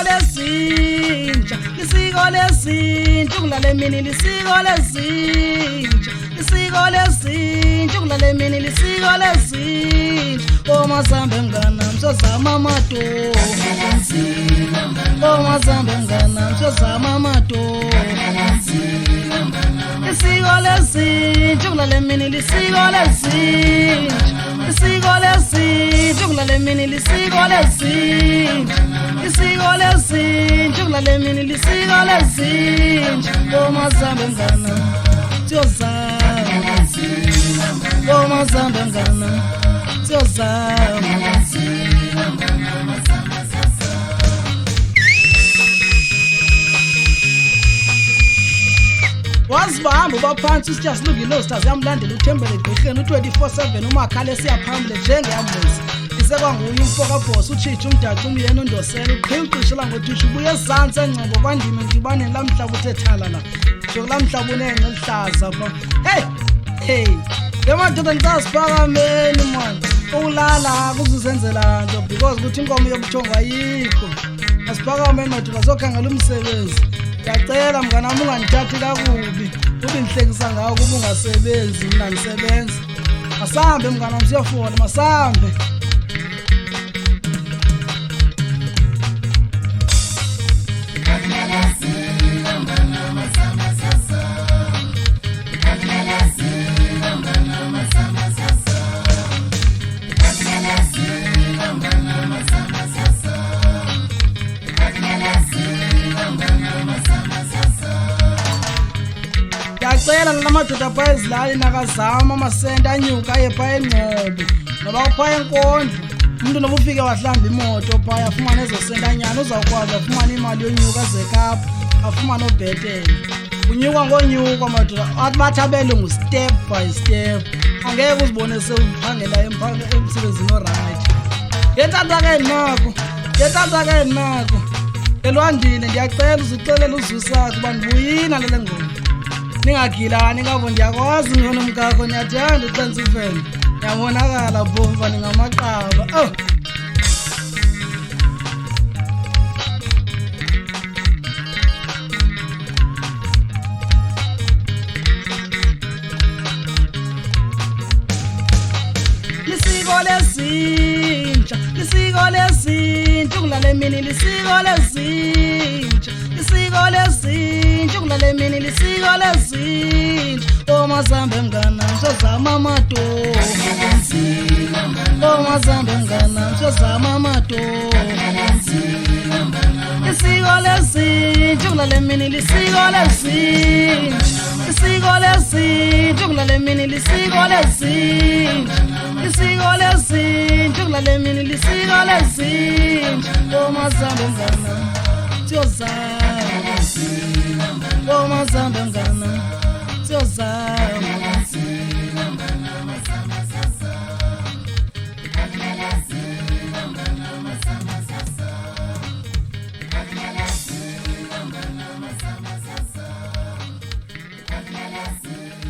lezinja, isiko lezinja, kulale mini lisiko lezinja, isiko lezinja, kulale mini lisiko lezinja. Omasambe mngana msozama mato, omasambe mngana msozama mato. Isiko lezinja, kulale mini lisiko lezinja, isiko lezinja, kulale mini lisiko lezinja, isiko lezinja, kulale mini lisiko lezinja. Omasambe mngana siyozama, omasambe mngana siyozama. Wazibamba baphansi usijasiluka stars yamlandela uThembele Gqirheni u24/7 umakhale siyaphambile njengeambulance. Isekwanguye umfoka boss uChicha umdacu umyena undosela uqhiqishela ngothisha ubuye ezantsi engcobo kwandime ngibane lamhlaba uthethala la. Nje lamhlaba unenge lihlaza pha. Hey ngemadoda ngizasiphakameni man. Ulala kuzuzenzela nto because ukuthi inkomo yobuthongo ayikho. Asiphakameni madoda sokhangela umsebenzi. Ngiyacela mnganami ungangithathi kakubi. Uthi nihlekisa ngawo kuba ungasebenzi mina ngisebenza. Masambe mnganami siyofona masambe. Ngiyacela namadoda phaya ezilali nakazama amasenta anyuka aye phaya eNgcobo noba uphaya enkondlo umuntu noba ufike wahlamba imoto phaya afumane ezosentanyana uzawukwazi afumane imali yonyuka zeKapa afumane obhetele unyuka ngonyuka madoda athi bathi abelungu step by step angeke uzibone sewuphangela emsebenzini oright. Ngetata ke nako elwandile ndiyacela uzuxelela uzusakhe uba ndibuyina lele ngoma. Ningagilani ngabo ndiyakwazi ngiyona umkakho niyathanda uXansifene yabonakala bomva ningamaqaba. Lisiko lezinja, lisiko lezinja, kulale mini lisiko lezinja, isiko lezinja, kulale mini lisiko lezinja. Omasambe mngana msozama mato, omasambe mngana msozama mato. Isiko lezinja, kulale mini lisiko lezinja, isiko lezinja, kulale mini lisiko lezinja, isiko lezinja, kulale mini lisiko lezinja. Omasambe mngana siyozama, omasambe mngana siyozama. Yes.